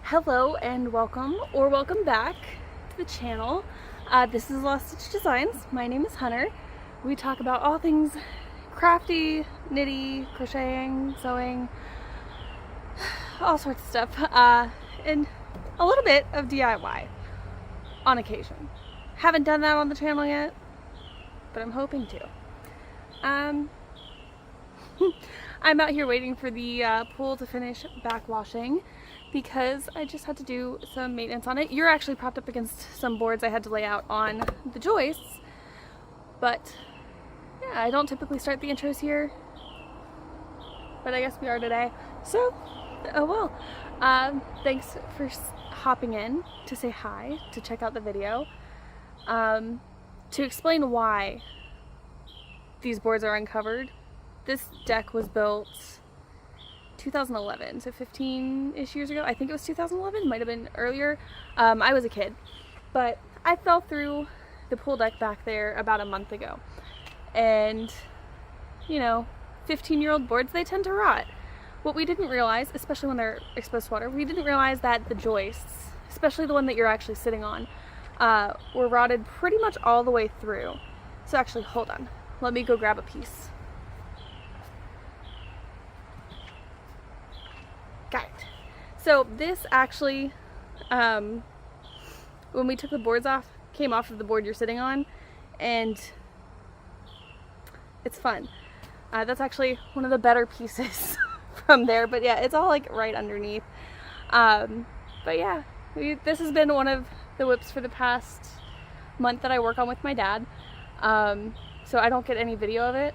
Hello and welcome, or welcome back to the channel. This is Lost Stitch Designs. My name is Hunter. We talk about all things crafty, knitty, crocheting, sewing, all sorts of stuff, and a little bit of DIY on occasion. Haven't done that on the channel yet, but I'm hoping to. I'm out here waiting for the pool to finish backwashing because I just had to do some maintenance on it. You're actually propped up against some boards I had to lay out on the joists, but yeah, I don't typically start the intros here, but I guess we are today. So, oh well. Thanks for hopping in to say hi, to check out the video, to explain why these boards are uncovered. This deck was built 2011, so 15-ish years ago. I think it was 2011, might have been earlier. I was a kid, but I fell through the pool deck back there about a month ago. And, you know, 15-year-old boards, they tend to rot. What we didn't realize, especially when they're exposed to water, we didn't realize that the joists, especially the one that you're actually sitting on, were rotted pretty much all the way through. So actually, hold on. Let me go grab a piece. Got it. So this actually, when we took the boards off, came off of the board you're sitting on, and it's fun. That's actually one of the better pieces from there, but yeah, it's all like right underneath. But yeah, this has been one of the WIPS for the past month that I work on with my dad. So I don't get any video of it,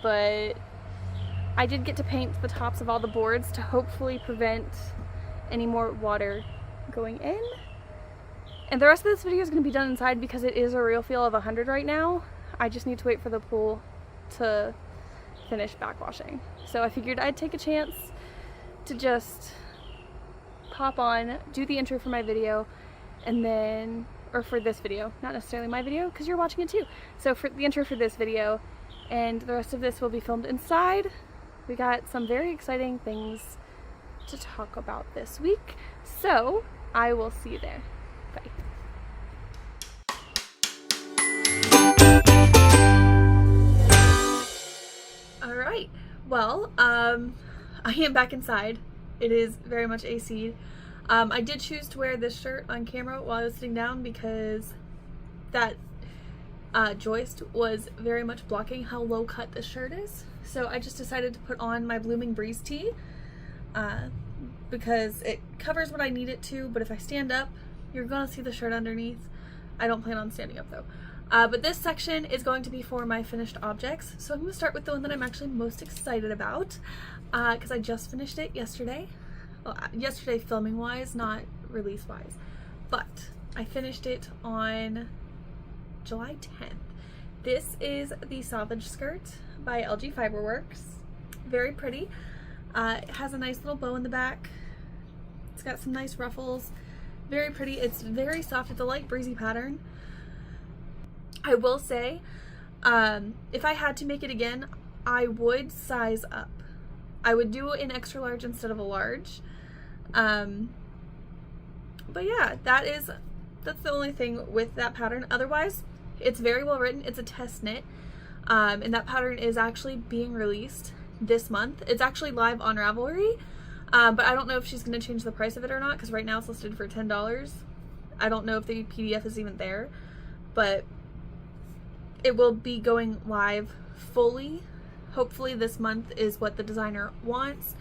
but I did get to paint the tops of all the boards to hopefully prevent any more water going in. And the rest of this video is going to be done inside because it is a real feel of 100 right now. I just need to wait for the pool to finish backwashing. So I figured I'd take a chance to just pop on, do the intro for my video, and then, or for this video, not necessarily my video because you're watching it too. So for the intro for this video, and the rest of this will be filmed inside. We got some very exciting things to talk about this week, so I will see you there. Bye. Alright, well, I am back inside. It is very much AC'd. I did choose to wear this shirt on camera while I was sitting down because that joist was very much blocking how low cut this shirt is. So I just decided to put on my Blooming Breeze tee because it covers what I need it to, but if I stand up, you're gonna see the shirt underneath. I don't plan on standing up though. But this section is going to be for my finished objects. So I'm gonna start with the one that I'm actually most excited about because I just finished it yesterday. Well, yesterday filming wise, not release wise, but I finished it on July 10th. This is the Salvage Skirt by LG Fiberworks. Very pretty. It has a nice little bow in the back. It's got some nice ruffles. Very pretty. It's very soft. It's a light breezy pattern. I will say, if I had to make it again, I would size up. I would do an extra large instead of a large. But yeah, that's the only thing with that pattern. Otherwise, it's very well written. It's a test knit, and that pattern is actually being released this month. It's actually live on Ravelry, but I don't know if she's going to change the price of it or not because right now it's listed for $10. I don't know if the PDF is even there, but it will be going live fully. Hopefully this month is what the designer wants,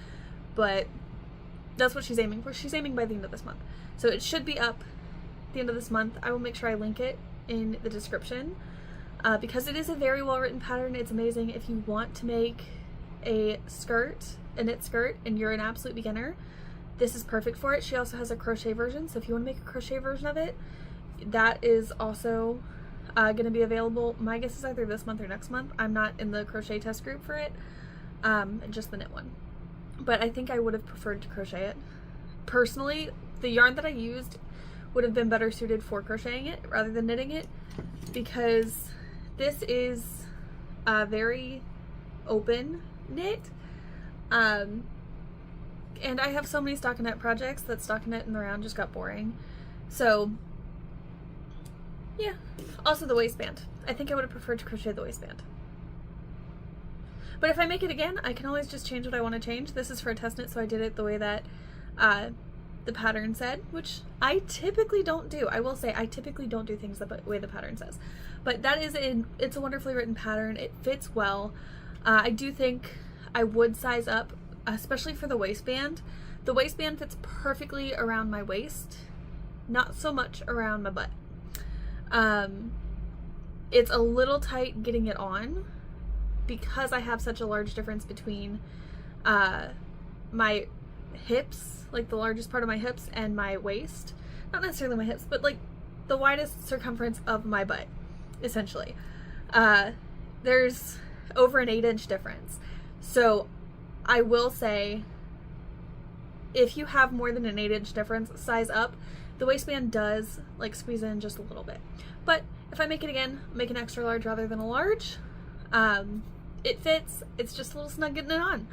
but that's what she's aiming for. She's aiming by the end of this month. So it should be up at the end of this month. I will make sure I link it in the description because it is a very well written pattern. It's amazing if you want to make a knit skirt, and you're an absolute beginner. This is perfect for it. She also has a crochet version, so if you want to make a crochet version of it, that is also going to be available. My guess is either this month or next month. I'm not in the crochet test group for it, just the knit one. But I think I would have preferred to crochet it. Personally, the yarn that I used would have been better suited for crocheting it rather than knitting it because this is a very open knit. And I have so many stockinette projects that stockinette in the round just got boring. So, yeah. Also the waistband. I think I would have preferred to crochet the waistband. But if I make it again, I can always just change what I want to change. This is for a test knit, so I did it the way that the pattern said, which I typically don't do. I will say I typically don't do things the way the pattern says. But that is it's a wonderfully written pattern. It fits well. I do think I would size up, especially for the waistband. The waistband fits perfectly around my waist, not so much around my butt. It's a little tight getting it on because I have such a large difference between my hips, like the largest part of my hips, and my waist. Not necessarily my hips, but like the widest circumference of my butt, essentially. There's over an 8-inch difference. So I will say, if you have more than an 8-inch difference, size up. The waistband does like squeeze in just a little bit. But if I make it again, make an extra large rather than a large. It fits. It's just a little snug getting it on.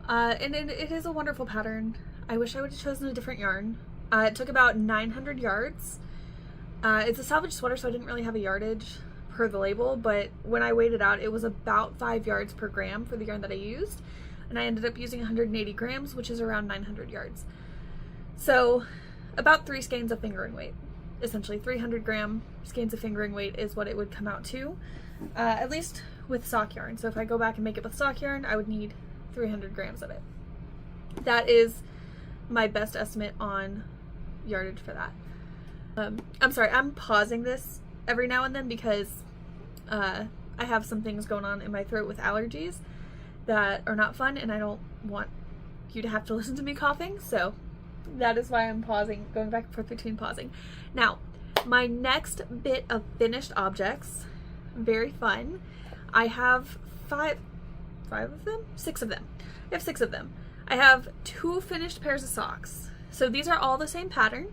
And it is a wonderful pattern. I wish I would have chosen a different yarn. It took about 900 yards. It's a salvage sweater, so I didn't really have a yardage per the label, but when I weighed it out, it was about 5 yards per gram for the yarn that I used. And I ended up using 180 grams, which is around 900 yards. So about 3 skeins of fingering weight. Essentially 300 gram skeins of fingering weight is what it would come out to, at least with sock yarn. So if I go back and make it with sock yarn, I would need 300 grams of it. That is my best estimate on yardage for that. I'm sorry, I'm pausing this every now and then because I have some things going on in my throat with allergies that are not fun, and I don't want you to have to listen to me coughing, so that is why I'm pausing, going back and forth between pausing. Now, my next bit of finished objects, very fun. I have 6 of them. I have 6 of them. I have 2 finished pairs of socks. So these are all the same pattern.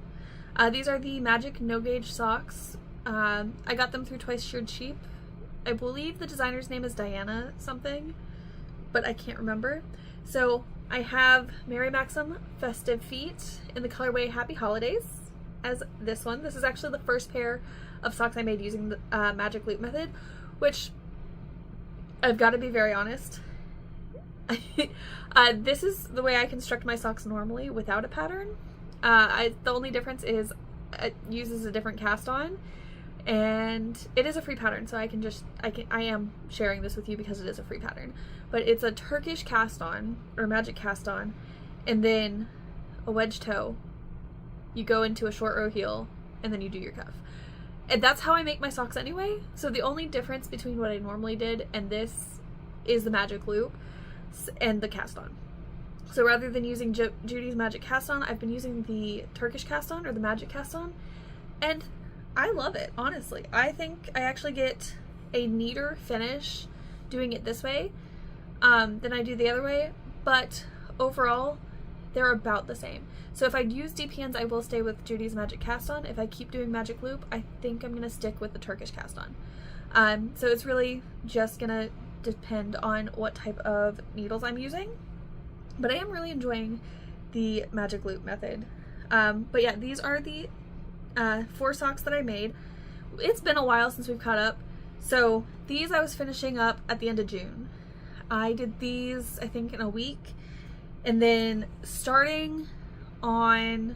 These are the Magic No Gauge socks. I got them through Twice Sheared Sheep. I believe the designer's name is Diana something, but I can't remember. So I have Mary Maxim Festive Feet in the colorway Happy Holidays as this one. This is actually the first pair of socks I made using the magic loop method, which I've got to be very honest. This is the way I construct my socks normally without a pattern. The only difference is it uses a different cast on, and it is a free pattern, so I am sharing this with you because it is a free pattern. But it's a Turkish cast on, or magic cast on, and then a wedge toe. You go into a short row heel, and then you do your cuff. And that's how I make my socks anyway. So the only difference between what I normally did and this is the magic loop and the cast on. So rather than using Judy's magic cast on, I've been using the Turkish cast on, or the magic cast on, and I love it, honestly. I think I actually get a neater finish doing it this way than I do the other way, but overall they're about the same. So if I use DPNs, I will stay with Judy's magic cast on. If I keep doing magic loop, I think I'm going to stick with the Turkish cast on. So it's really just going to depend on what type of needles I'm using, but I am really enjoying the magic loop method. But yeah, these are the 4 socks that I made. It's been a while since we've caught up, so these I was finishing up at the end of June. I did these, I think, in a week, and then starting on,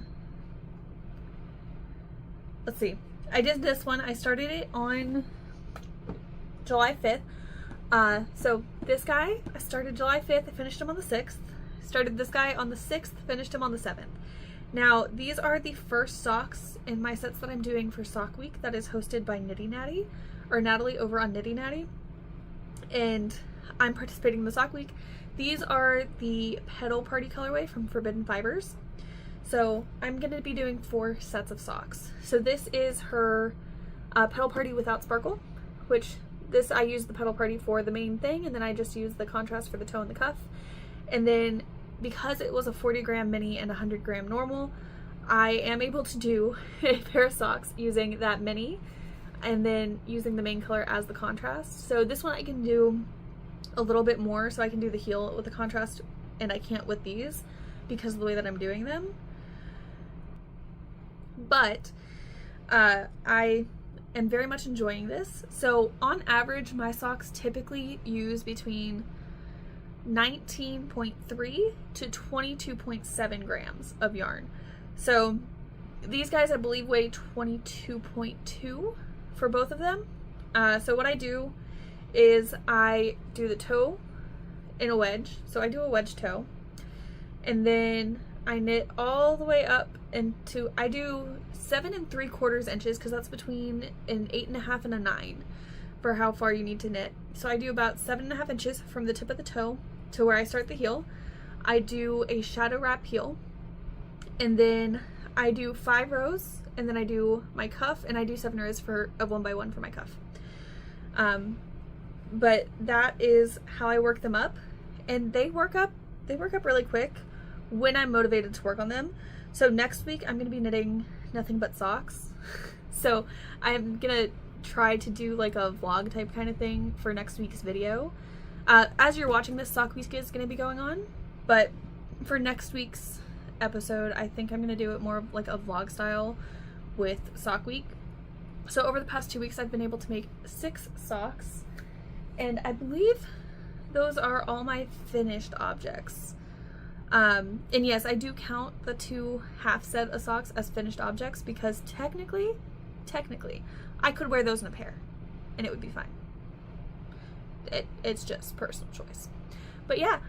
let's see, I did this one, I started it on July 5th. So this guy, I started July 5th, I finished him on the 6th. Started this guy on the 6th, finished him on the 7th. Now, these are the first socks in my sets that I'm doing for Sock Week that is hosted by Nitty Natty, or Natalie over on Nitty Natty, and I'm participating in the Sock Week. These are the Petal Party colorway from Forbidden Fibers. So I'm going to be doing 4 sets of socks. So this is her Petal Party without sparkle, which this I use the Petal Party for the main thing, and then I just use the contrast for the toe and the cuff. And then because it was a 40 gram mini and 100 gram normal, I am able to do a pair of socks using that mini and then using the main color as the contrast. So this one I can do a little bit more, so I can do the heel with the contrast, and I can't with these because of the way that I'm doing them. But I am very much enjoying this. So on average, my socks typically use between 19.3 to 22.7 grams of yarn. So these guys, I believe, weigh 22.2 for both of them. So what I do is I do the toe in a wedge. So I do a wedge toe, and then I knit all the way up into, I do 7 3/4 inches, because that's between an 8.5 and a 9 for how far you need to knit. So I do about 7.5 inches from the tip of the toe to where I start the heel. I do a shadow wrap heel, and then I do 5 rows, and then I do my cuff, and I do 7 rows of 1 by 1 for my cuff. But that is how I work them up, and they work up really quick when I'm motivated to work on them. So next week I'm gonna be knitting nothing but socks. So I'm gonna try to do like a vlog type kind of thing for next week's video. As you're watching this, Sock Week is gonna be going on, but for next week's episode, I think I'm gonna do it more like a vlog style with Sock Week. So over the past 2 weeks, I've been able to make 6 socks, and I believe those are all my finished objects. And yes, I do count the 2 half set of socks as finished objects, because technically, I could wear those in a pair and it would be fine. It's just personal choice. But yeah,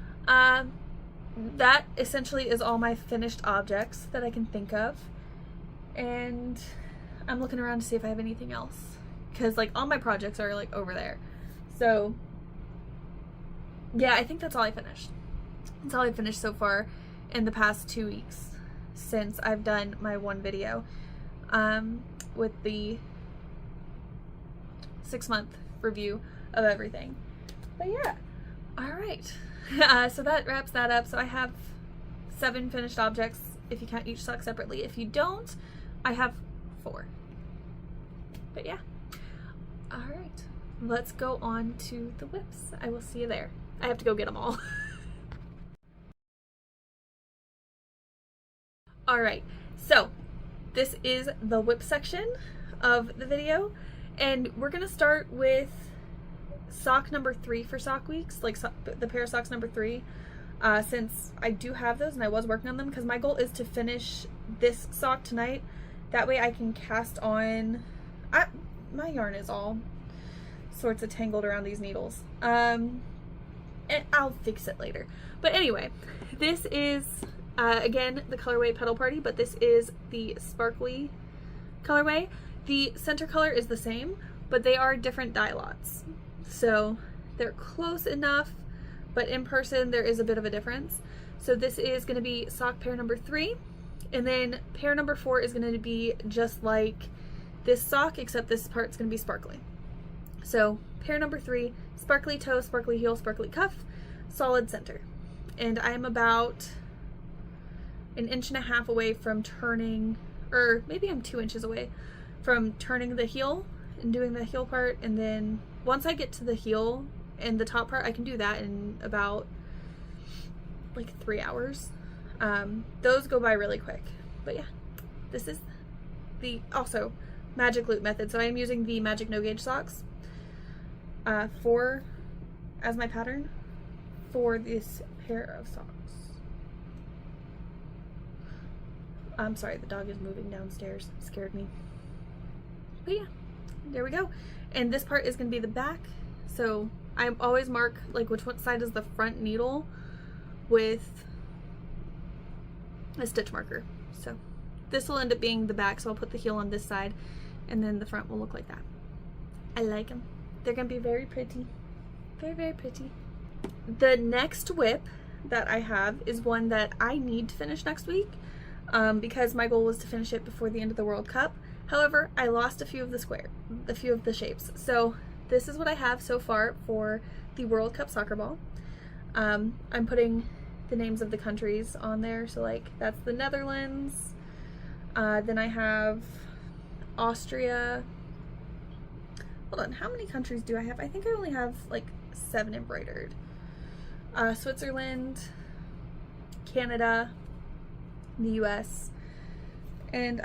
that essentially is all my finished objects that I can think of. And I'm looking around to see if I have anything else, because like all my projects are like over there. So yeah, I think that's all I finished. That's all I finished so far in the past 2 weeks since I've done my one video with the 6-month review of everything. But yeah, all right. So that wraps that up. So I have 7 finished objects if you count each sock separately. If you don't, I have 4. But yeah, all right. Let's go on to the WIPS. I will see you there. I have to go get them all. All right, so this is the WIP section of the video, and we're gonna start with sock number 3 for Sock Weeks, like the pair of socks number 3, since I do have those and I was working on them, because my goal is to finish this sock tonight. That way I can cast on, my yarn is all sorts of tangled around these needles, and I'll fix it later. But anyway, this is again the colorway Petal Party, but this is the sparkly colorway. The center color is the same, but they are different dye lots. So they're close enough, but in person there is a bit of a difference. So this is going to be sock pair number 3, and then pair number 4 is going to be just like this sock, except this part's going to be sparkly. So pair number 3, sparkly toe, sparkly heel, sparkly cuff, solid center. And I'm about 1.5 inches away from turning, or maybe I'm 2 inches away from turning the heel and doing the heel part. And then once I get to the heel and the top part, I can do that in about like 3 hours. Those go by really quick. But yeah, this is the also magic loop method. So I'm using the magic no gauge socks as my pattern for this pair of socks. I'm sorry, the dog is moving downstairs. It scared me. But yeah, there we go. And this part is going to be the back. So I always mark like which side is the front needle with a stitch marker. So this will end up being the back, so I'll put the heel on this side, and then the front will look like that. I like them. They're going to be very pretty. Very, very pretty. The next WIP that I have is one that I need to finish next week. Because my goal was to finish it before the end of the World Cup. However, I lost a few of the shapes. So this is what I have so far for the World Cup soccer ball. I'm putting the names of the countries on there. So like that's the Netherlands. Then I have Austria. Hold on, how many countries do I have? I think I only have like 7 embroidered. Switzerland, Canada, the US. And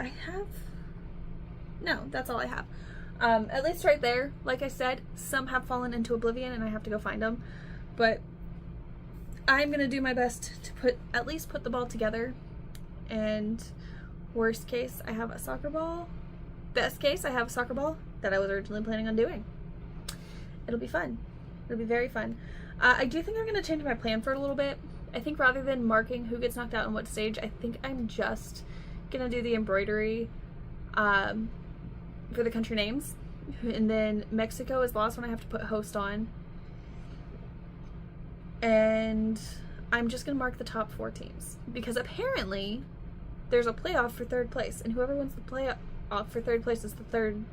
no, that's all I have. At least right there, like I said, some have fallen into oblivion and I have to go find them. But I'm gonna do my best to at least put the ball together. And worst case, I have a soccer ball. Best case, I have a soccer ball that I was originally planning on doing. It'll be fun. It'll be very fun. I do think I'm gonna change my plan for it a little bit. I think rather than marking who gets knocked out on what stage, I think I'm just gonna do the embroidery for the country names, and then Mexico is the last one I have to put host on, and I'm just gonna mark the top 4 teams because apparently there's a playoff for 3rd place, and whoever wins the playoff for 3rd place is the third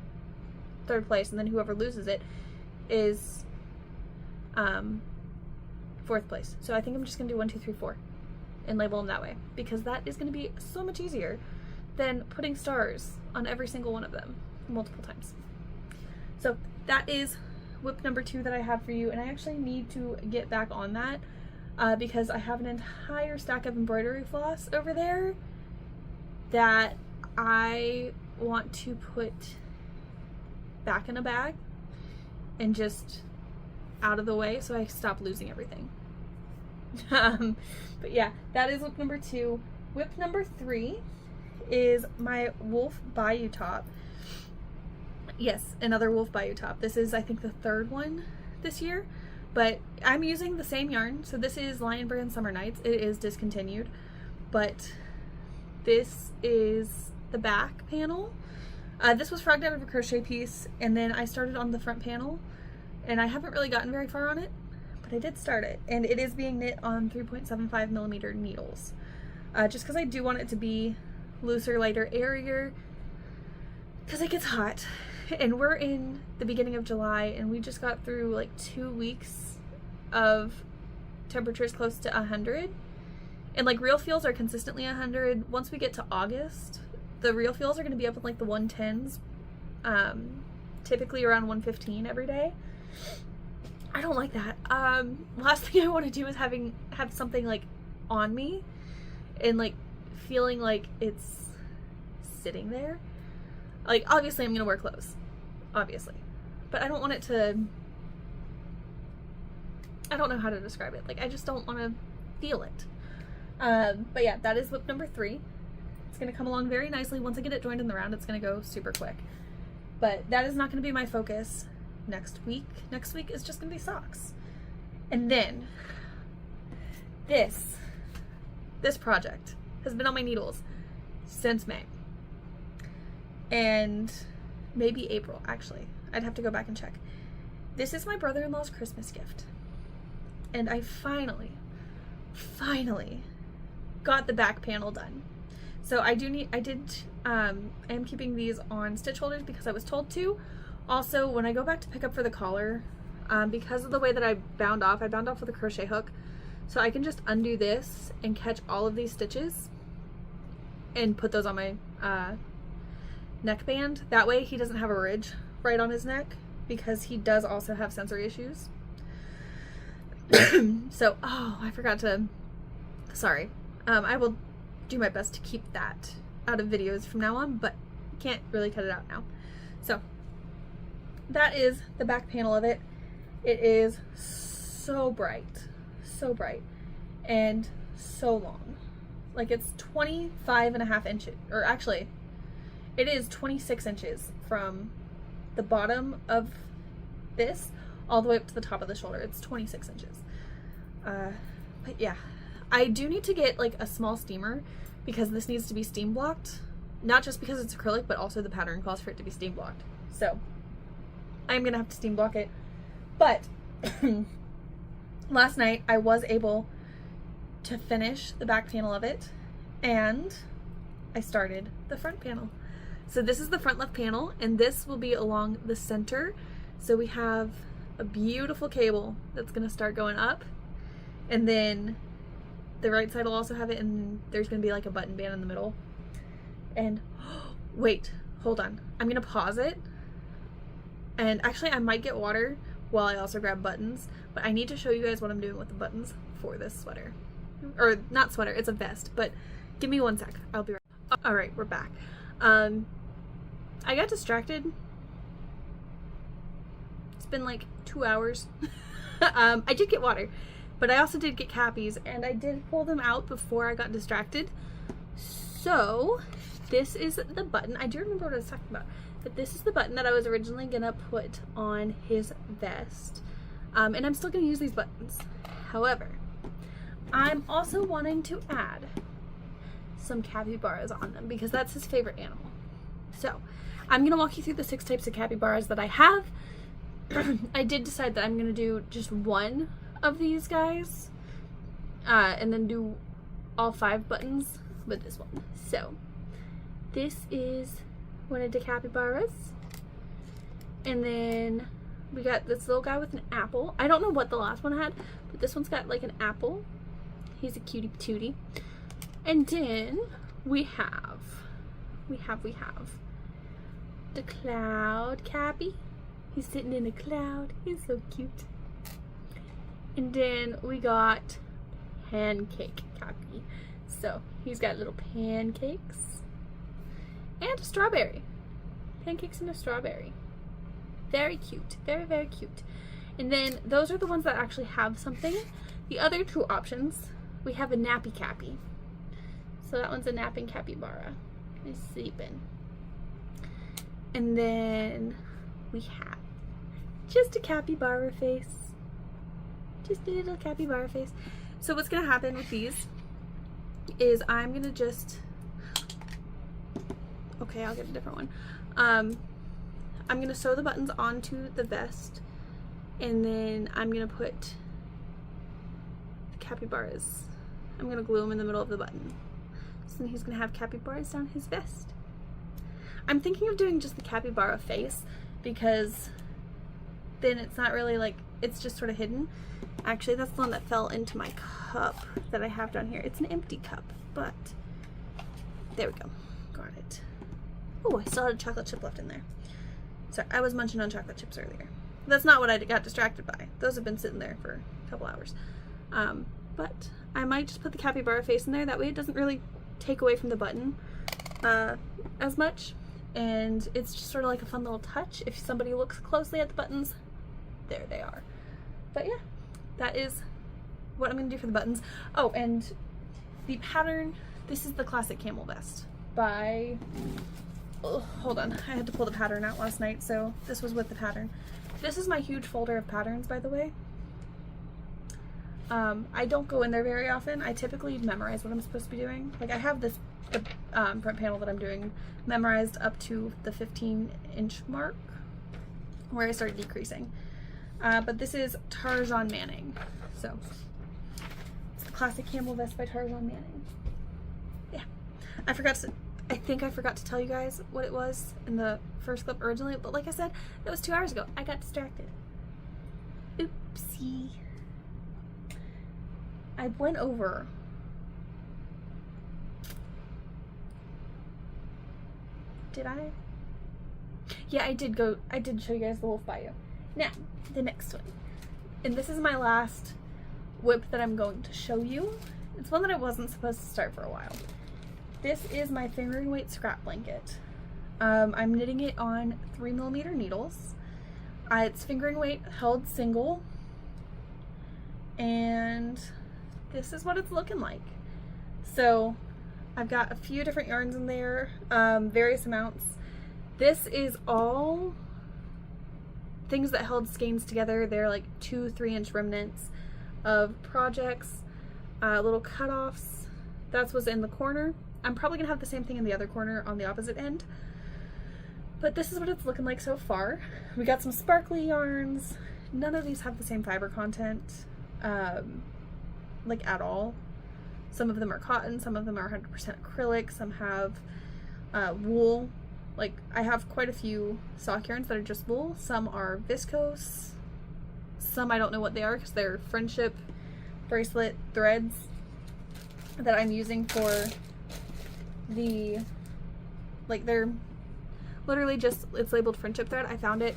place, and then whoever loses it is 4th place. So I think I'm just gonna do 1, 2, 3, 4 and label them that way because that is gonna be so much easier than putting stars on every single one of them multiple times. So that is WIP number 2 that I have for you, and I actually need to get back on that because I have an entire stack of embroidery floss over there that I want to put back in a bag and just out of the way so I stop losing everything. But yeah, that is WIP number 2. WIP number 3 is my Wolf Bayou top. Yes, another Wolf Bayou top. This is, I think, the 3rd one this year, but I'm using the same yarn. So this is Lion Brand Summer Nights. It is discontinued, but this is the back panel. This was frogged out of a crochet piece, and then I started on the front panel, and I haven't really gotten very far on it, but I did start it, and it is being knit on 3.75 millimeter needles, just because I do want it to be looser, lighter, airier, because it gets hot. And we're in the beginning of July, and we just got through like 2 weeks of temperatures close to 100, and like real feels are consistently 100. Once we get to August, the real feels are going to be up in like the 110s, typically around 115 every day. I don't like that. Last thing I want to do is have something like on me and like feeling like it's sitting there. Like, obviously I'm gonna wear clothes, obviously, but I don't want it to, I don't know how to describe it. Like, I just don't want to feel it. But yeah, that is WIP number 3. It's gonna come along very nicely. Once I get it joined in the round, it's gonna go super quick. But that is not gonna be my focus next week. Next week is just gonna be socks. And then this project has been on my needles since May. And maybe April, actually. I'd have to go back and check. This is my brother-in-law's Christmas gift. And I finally got the back panel done. So I am keeping these on stitch holders because I was told to. Also, when I go back to pick up for the collar, because of the way that I bound off with a crochet hook. So I can just undo this and catch all of these stitches and put those on my neckband. That way he doesn't have a ridge right on his neck because he does also have sensory issues. So, oh, I forgot to, sorry. I will do my best to keep that out of videos from now on, but can't really cut it out now. So that is the back panel of it. It is so bright and so long. Like, it's 25.5 inches, or actually it is 26 inches from the bottom of this all the way up to the top of the shoulder. It's 26 inches. But yeah, I do need to get like a small steamer because this needs to be steam blocked. Not just because it's acrylic, but also the pattern calls for it to be steam blocked. So I'm gonna have to steam block it. But last night I was able to finish the back panel of it, and I started the front panel. So this is the front left panel, and this will be along the center. So we have a beautiful cable that's gonna start going up, and then the right side will also have it, and there's gonna be like a button band in the middle. And wait, hold on. I'm gonna pause it. And actually I might get water while I also grab buttons, but I need to show you guys what I'm doing with the buttons for this sweater. Or not sweater, it's a vest, but Give me 1 sec. I'll be right back. All right, we're back. I got distracted. It's been like 2 hours. I did get water, but I also did get cappies, and I did pull them out before I got distracted. So this is the button. I do remember what I was talking about, but this is the button that I was originally gonna put on his vest. And I'm still gonna use these buttons. However, I'm also wanting to add some capybaras on them because that's his favorite animal. So I'm gonna walk you through the 6 types of capybaras that I have. I did decide that I'm gonna do just one of these guys, and then do all 5 buttons with this one. So this is one of the capybaras, and then we got this little guy with an apple. I don't know what the last one had, but this one's got like an apple. He's a cutie patootie. And then we have the cloud cappy. He's sitting in a cloud. He's so cute. And then we got pancake cappy. So he's got little pancakes and a strawberry. Pancakes and a strawberry. Very cute. Very, very cute. And then those are the ones that actually have something. The other 2 options, we have a nappy cappy. So that one's a napping capybara. He's sleeping. And then we have just a capybara face. Just a little capybara face. So what's gonna happen with these is I'm gonna just, okay, I'll get a different one. I'm gonna sew the buttons onto the vest, and then I'm gonna put the capybaras. I'm gonna glue them in the middle of the button. So then he's gonna have capybaras down his vest. I'm thinking of doing just the capybara face because then it's not really like, it's just sort of hidden. Actually, that's the one that fell into my cup that I have down here. It's an empty cup, but there we go. Got it. Oh, I still had a chocolate chip left in there. Sorry, I was munching on chocolate chips earlier. That's not what I got distracted by. Those have been sitting there for a couple hours. But I might just put the capybara face in there. That way it doesn't really take away from the button as much. And it's just sort of like a fun little touch. If somebody looks closely at the buttons, there they are. But yeah, that is what I'm going to do for the buttons. Oh, and the pattern, this is the classic camel vest by, oh, hold on, I had to pull the pattern out last night, so this was with the pattern. This is my huge folder of patterns, by the way. I don't go in there very often. I typically memorize what I'm supposed to be doing. Like I have the front panel that I'm doing memorized up to the 15-inch mark where I started decreasing. But this is Tarzan Manning. So it's the classic camel vest by Tarzan Manning. Yeah. I think I forgot to tell you guys what it was in the first clip originally, but like I said, that was 2 hours ago. I got distracted. Oopsie. I went over Did I? Yeah, I did show you guys the wolf bayou. Now, the next one. And this is my last WIP that I'm going to show you. It's one that I wasn't supposed to start for a while. This is my fingering weight scrap blanket. I'm knitting it on 3mm needles. It's fingering weight held single. And this is what it's looking like. So I've got a few different yarns in there, various amounts. This is all things that held skeins together. They're like 2-3 inch remnants of projects, little cutoffs. That's what's in the corner. I'm probably gonna have the same thing in the other corner on the opposite end. But this is what it's looking like so far. We got some sparkly yarns. None of these have the same fiber content, like at all. Some of them are cotton, some of them are 100% acrylic, some have wool. Like I have quite a few sock yarns that are just wool. Some are viscose. Some I don't know what they are because they're friendship bracelet threads that I'm using for the, like they're literally just, it's labeled friendship thread. I found it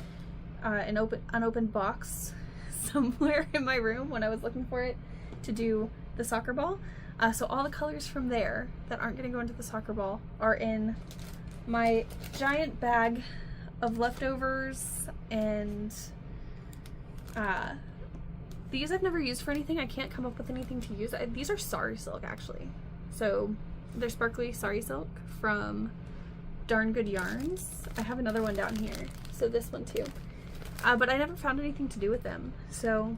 in an unopened box somewhere in my room when I was looking for it to do the soccer ball. So all the colors from there that aren't going to go into the soccer ball are in my giant bag of leftovers, and these I've never used for anything. I can't come up with anything to use. These are sari silk, actually. So they're sparkly sari silk from Darn Good Yarns. I have another one down here, so this one too. But I never found anything to do with them, so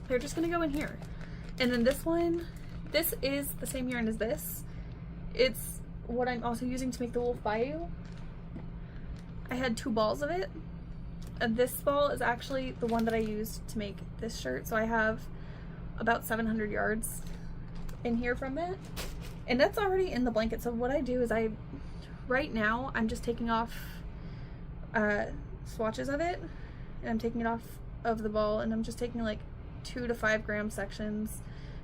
they're just gonna go in here. And then this one, this is the same yarn as this. It's what I'm also using to make the Wolf Bayou. I had 2 balls of it. This ball is actually the one that I used to make this shirt, so I have about 700 yards in here from it. And that's already in the blanket, so what I do is right now, I'm just taking off swatches of it, and I'm taking it off of the ball, and I'm just taking like 2 to 5 gram sections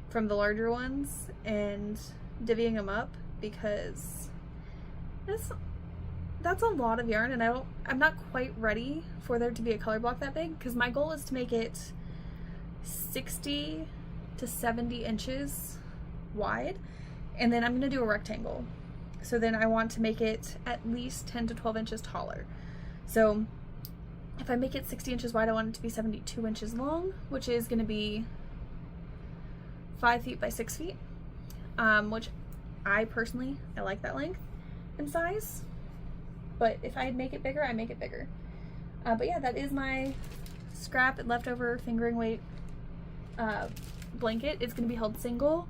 from the larger ones and divvying them up, because that's a lot of yarn, and I'm not quite ready for there to be a color block that big, because my goal is to make it 60 to 70 inches wide, and then I'm going to do a rectangle. So then I want to make it at least 10 to 12 inches taller. So if I make it 60 inches wide, I want it to be 72 inches long, which is going to be 5 feet by 6 feet, which I personally like that length and size. But if I make it bigger, I make it bigger. But yeah, that is my scrap and leftover fingering weight blanket. It's going to be held single.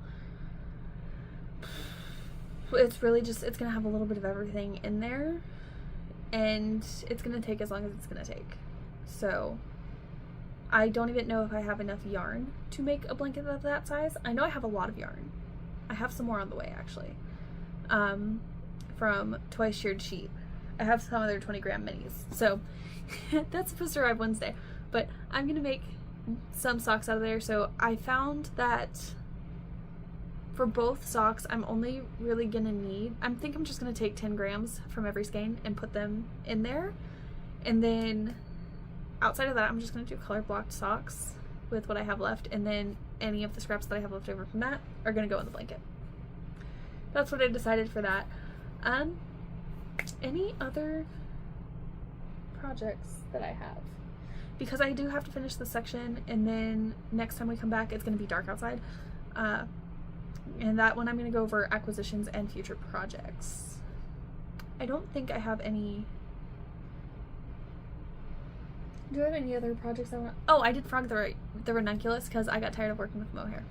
It's really just, it's going to have a little bit of everything in there, and it's going to take as long as it's going to take. So I don't even know if I have enough yarn to make a blanket of that size. I know I have a lot of yarn. I have some more on the way, actually, from Twice Sheared Sheep. I have some other 20 gram minis, so that's supposed to arrive Wednesday. But I'm going to make some socks out of there. So I found that for both socks, I'm only really gonna need, I think I'm just gonna take 10 grams from every skein and put them in there. And then outside of that, I'm just gonna do color blocked socks with what I have left. And then any of the scraps that I have left over from that are gonna go in the blanket. That's what I decided for that. Any other projects that I have? Because I do have to finish this section, and then next time we come back, it's gonna be dark outside. And that one I'm going to go over acquisitions and future projects. I don't think I have any. Do I have any other projects I want? Oh, I did frog the ranunculus because I got tired of working with mohair.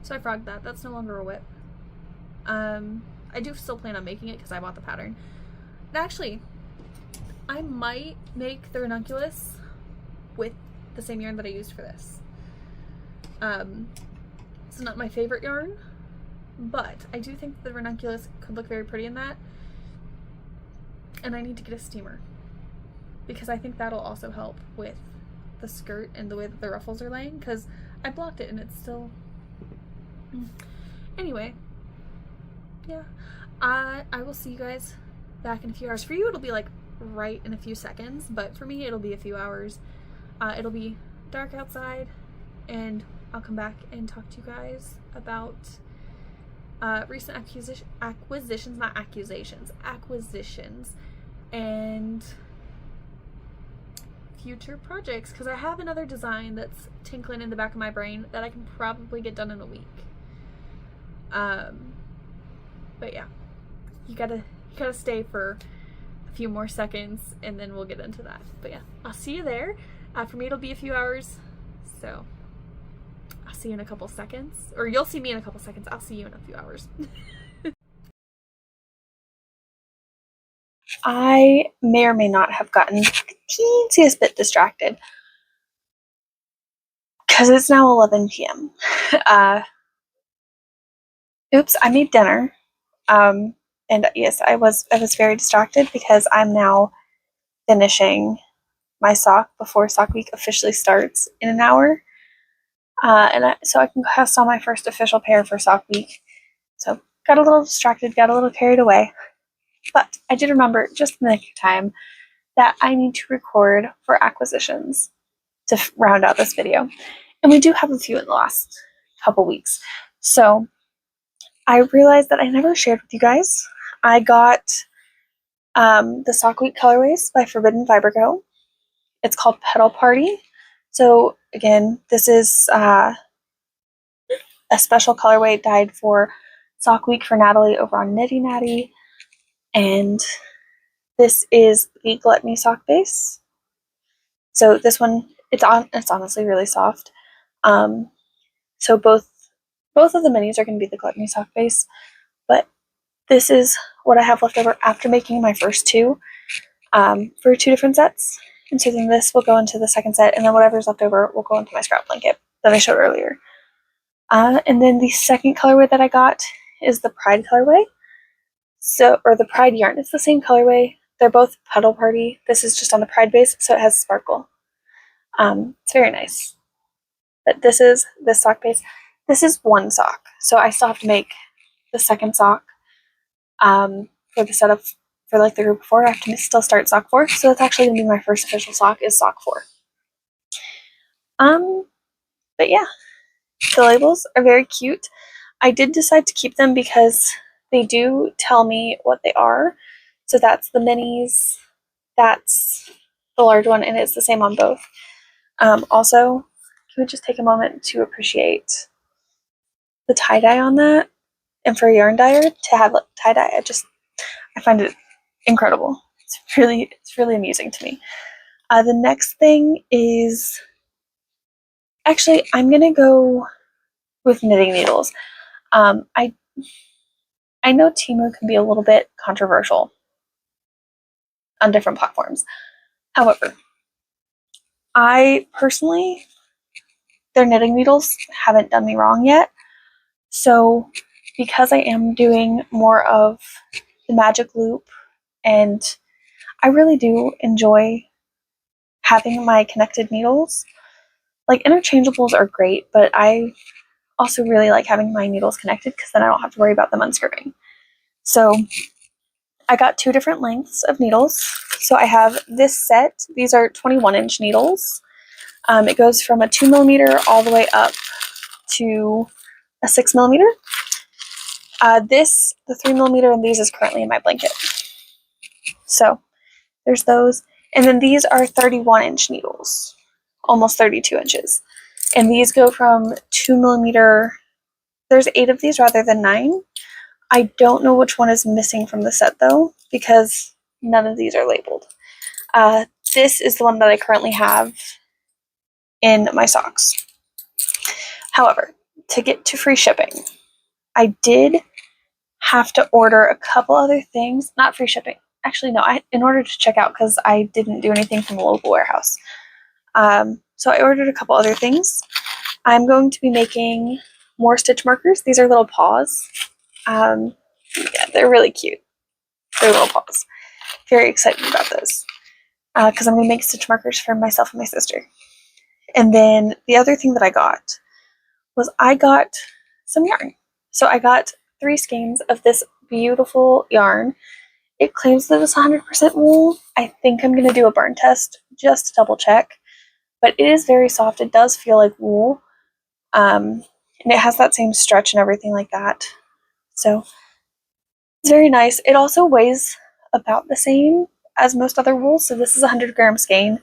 So I frogged that. That's no longer a whip. I do still plan on making it because I bought the pattern. And actually, I might make the ranunculus with the same yarn that I used for this. It's not my favorite yarn, but I do think the ranunculus could look very pretty in that. And I need to get a steamer, because I think that'll also help with the skirt and the way that the ruffles are laying, because I blocked it and it's still... Anyway, yeah, I will see you guys back in a few hours. For you, it'll be like right in a few seconds, but for me, it'll be a few hours. It'll be dark outside, and I'll come back and talk to you guys about recent acquisitions, not accusations, acquisitions, and future projects, because I have another design that's tinkling in the back of my brain that I can probably get done in a week. But yeah, you gotta stay for a few more seconds, and then we'll get into that. But yeah, I'll see you there. For me, it'll be a few hours, so I'll see you in a couple seconds. Or you'll see me in a couple seconds. I'll see you in a few hours. I may or may not have gotten the teeniest bit distracted, because it's now 11 p.m. Oops, I made dinner. And yes, I was very distracted because I'm now finishing my sock before sock week officially starts in an hour. So I can cast on my first official pair for sock week. So got a little distracted, got a little carried away. But I did remember just in the nick of time that I need to record for acquisitions to round out this video. And we do have a few in the last couple weeks. So I realized that I never shared with you guys. I got the Sock Week colorways by Forbidden Fiber Co. It's called Petal Party. So again, this is a special colorway dyed for Sock Week for Natalie over on Nitty Natty. And this is the Gluttony sock base. So this one, it's honestly really soft. So both of the minis are going to be the Gluttony sock base, but this is what I have left over after making my first two for two different sets. And so then this will go into the second set, and then whatever's left over will go into my scrap blanket that I showed earlier. And then the second colorway that I got is the Pride colorway. Or the Pride yarn. It's the same colorway. They're both Petal Party. This is just on the Pride base, so it has sparkle. It's very nice. But this is this sock base. This is one sock, so I still have to make the second sock for the setup for like the group 4. I have to still start sock 4, so that's actually gonna be my first official sock is sock 4. But yeah, the labels are very cute. I did decide to keep them because they do tell me what they are. So that's the minis, that's the large one, and it's the same on both. Also, can we just take a moment to appreciate the tie-dye on that? And for a yarn dyer to have tie-dye, I find it incredible. It's really amusing to me. The next thing is, actually, I'm gonna go with knitting needles. I know Temu can be a little bit controversial on different platforms. However, I personally, their knitting needles haven't done me wrong yet. So because I am doing more of the magic loop, and I really do enjoy having my connected needles. Like interchangeables are great, but I also really like having my needles connected because then I don't have to worry about them unscrewing. So I got 2 different lengths of needles. So I have this set. These are 21-inch needles. It goes from a 2mm all the way up to a 6mm. The 3mm and these is currently in my blanket. So there's those. And then these are 31-inch needles, almost 32 inches. And these go from 2mm. There's 8 of these rather than 9. I don't know which one is missing from the set though, because none of these are labeled. This is the one that I currently have in my socks. However, to get to free shipping, I did have to order a couple other things. Not free shipping. Actually, no, in order to check out because I didn't do anything from the local warehouse. So I ordered a couple other things. I'm going to be making more stitch markers. These are little paws. Yeah, they're really cute. They're little paws. Very excited about those because I'm going to make stitch markers for myself and my sister. And then the other thing that I got was I got some yarn. So I got 3 skeins of this beautiful yarn. It claims that it's 100% wool. I think I'm going to do a burn test just to double check. But it is very soft. It does feel like wool. And it has that same stretch and everything like that. So it's very nice. It also weighs about the same as most other wools. So this is a 100-gram skein.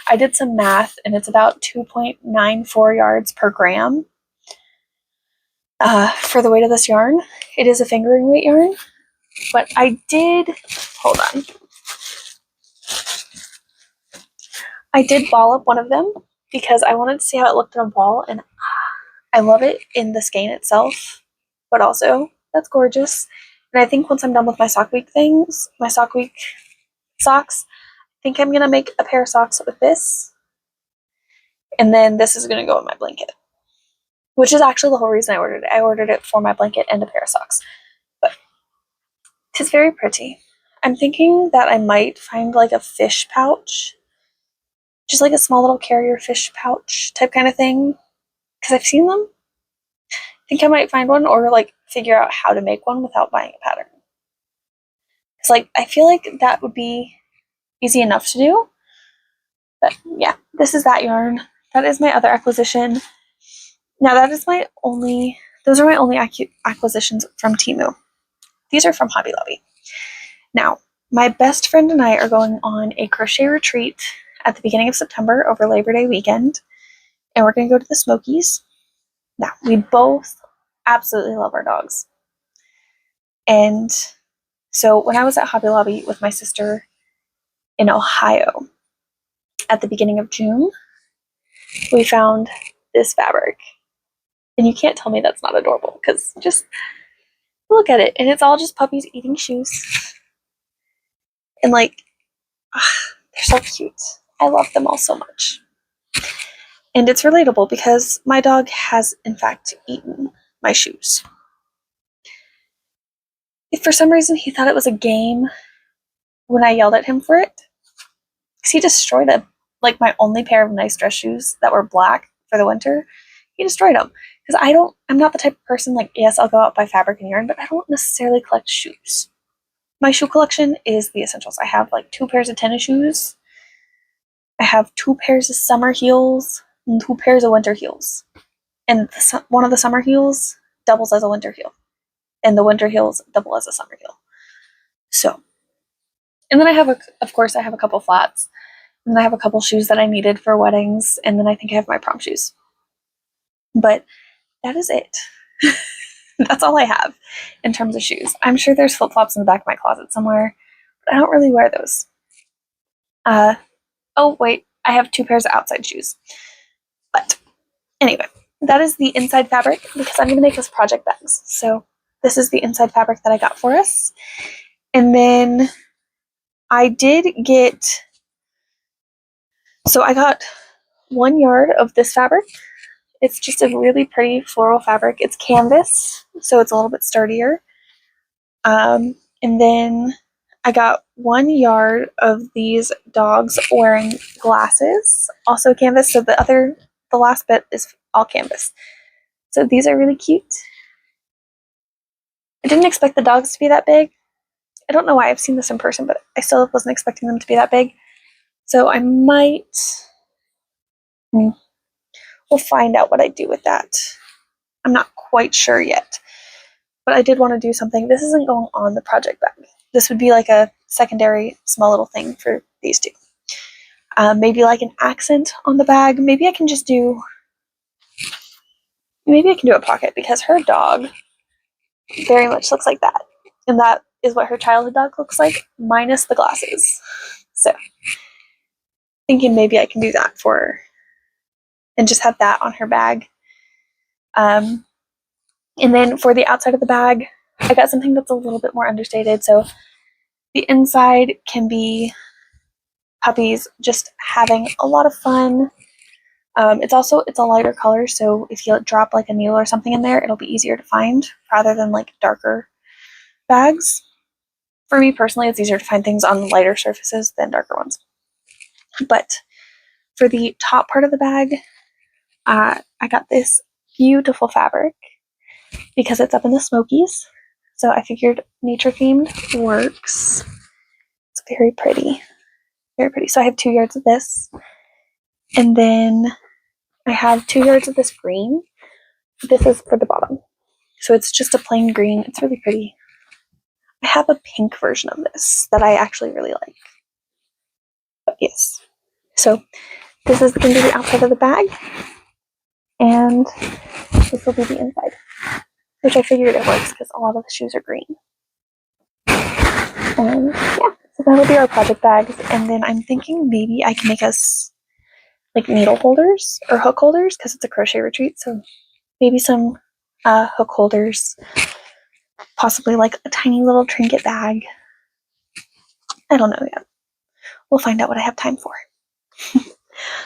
I did some math and it's about 2.94 yards per gram. For the weight of this yarn, it is a fingering weight yarn, but I did, hold on, I did ball up one of them because I wanted to see how it looked on a ball, and I love it in the skein itself, but also that's gorgeous. And I think once I'm done with my sock week things, my sock week socks, I think I'm gonna make a pair of socks with this, and then this is gonna go in my blanket. Which is actually the whole reason I ordered it. I ordered it for my blanket and a pair of socks. But it is very pretty. I'm thinking that I might find like a fish pouch. Just like a small little carrier fish pouch type kind of thing. Because I've seen them. I think I might find one or like figure out how to make one without buying a pattern. Because like I feel like that would be easy enough to do. But yeah, this is that yarn. That is my other acquisition. Now those are my only acquisitions from Temu. These are from Hobby Lobby. Now, my best friend and I are going on a crochet retreat at the beginning of September over Labor Day weekend, and we're going to go to the Smokies. Now, we both absolutely love our dogs. And so when I was at Hobby Lobby with my sister in Ohio at the beginning of June, we found this fabric. And you can't tell me that's not adorable, because just look at it. And it's all just puppies eating shoes. And like, they're so cute. I love them all so much. And it's relatable because my dog has, in fact, eaten my shoes. If for some reason he thought it was a game when I yelled at him for it, because he destroyed my only pair of nice dress shoes that were black for the winter. He destroyed them. Because I'm not the type of person, like, yes, I'll go out buy fabric and yarn, but I don't necessarily collect shoes. My shoe collection is the essentials. I have like 2 pairs of tennis shoes. I have 2 pairs of summer heels and 2 pairs of winter heels. And one of the summer heels doubles as a winter heel. And the winter heels double as a summer heel. So, and then I have a couple flats. And then I have a couple shoes that I needed for weddings. And then I think I have my prom shoes. But that is it. That's all I have in terms of shoes. I'm sure there's flip-flops in the back of my closet somewhere, but I don't really wear those. Oh wait, I have 2 pairs of outside shoes. But anyway, that is the inside fabric, because I'm going to make us project bags. So this is the inside fabric that I got for us. And then I got 1 yard of this fabric. It's just a really pretty floral fabric. It's canvas, so it's a little bit sturdier. And then I got 1 yard of these dogs wearing glasses, also canvas. So the last bit is all canvas. So these are really cute. I didn't expect the dogs to be that big. I don't know why. I've seen this in person, but I still wasn't expecting them to be that big. So I might... We'll find out what I do with that. I'm not quite sure yet. But I did want to do something. This isn't going on the project bag. This would be like a secondary small little thing for these 2. Maybe like an accent on the bag. Maybe I can do a pocket, because her dog very much looks like that. And that is what her childhood dog looks like, minus the glasses. So, thinking maybe I can do that for her. And just have that on her bag. And then for the outside of the bag, I got something that's a little bit more understated. So the inside can be puppies just having a lot of fun. It's a lighter color, so if you drop like a needle or something in there, it'll be easier to find rather than like darker bags. For me personally, it's easier to find things on lighter surfaces than darker ones. But for the top part of the bag, I got this beautiful fabric because it's up in the Smokies. So I figured nature themed works. It's very pretty. Very pretty. So I have 2 yards of this. And then I have 2 yards of this green. This is for the bottom. So it's just a plain green. It's really pretty. I have a pink version of this that I actually really like. But yes. So this is going to be the outside of the bag. And this will be the inside. Which I figured it works because a lot of the shoes are green. And yeah, so that'll be our project bags. And then I'm thinking maybe I can make us like needle holders or hook holders, because it's a crochet retreat. So maybe some hook holders, possibly like a tiny little trinket bag. I don't know yet. We'll find out what I have time for.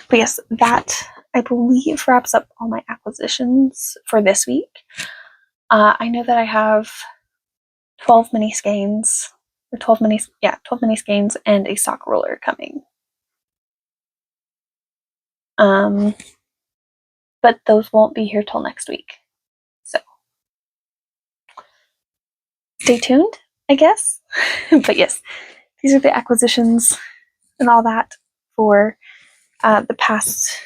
But yes, that I believe wraps up all my acquisitions for this week. I know that I have 12 mini skeins, or 12 mini skeins and a sock roller coming. But those won't be here till next week. So stay tuned, I guess. But yes, these are the acquisitions and all that for the past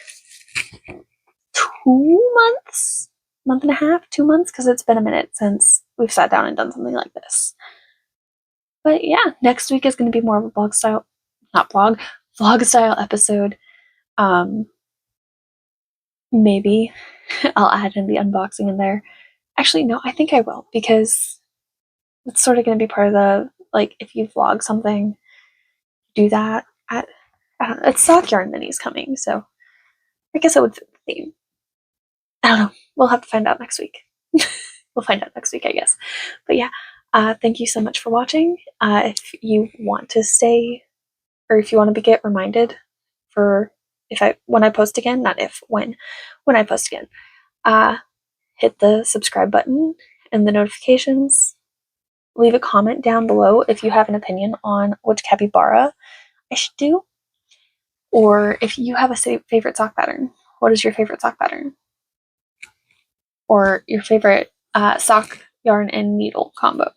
2 months, month and a half, 2 months, because it's been a minute since we've sat down and done something like this. But yeah, next week is going to be more of a vlog style episode. Maybe I'll add in the unboxing in there. Actually, no, I think I will, because it's sort of going to be part of the, like, if you vlog something, do that. I don't know, it's sock yarn minis coming, so I guess it would fit the theme. I don't know. We'll have to find out next week. We'll find out next week, I guess. But yeah, thank you so much for watching. If you want to stay, or if you want to get reminded for when I post again, not if, when I post again, hit the subscribe button and the notifications. Leave a comment down below if you have an opinion on which capybara I should do, or if you have a favorite sock pattern. What is your favorite sock pattern? Or your favorite sock yarn and needle combo,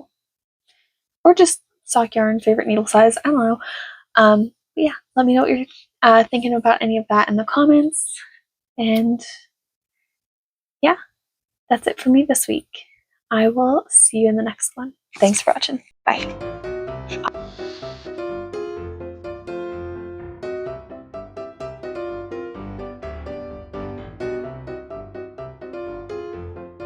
or just sock yarn, favorite needle size. I don't know. But yeah, let me know what you're thinking about any of that in the comments. And yeah, that's it for me this week. I will see you in the next one. Thanks for watching. Bye.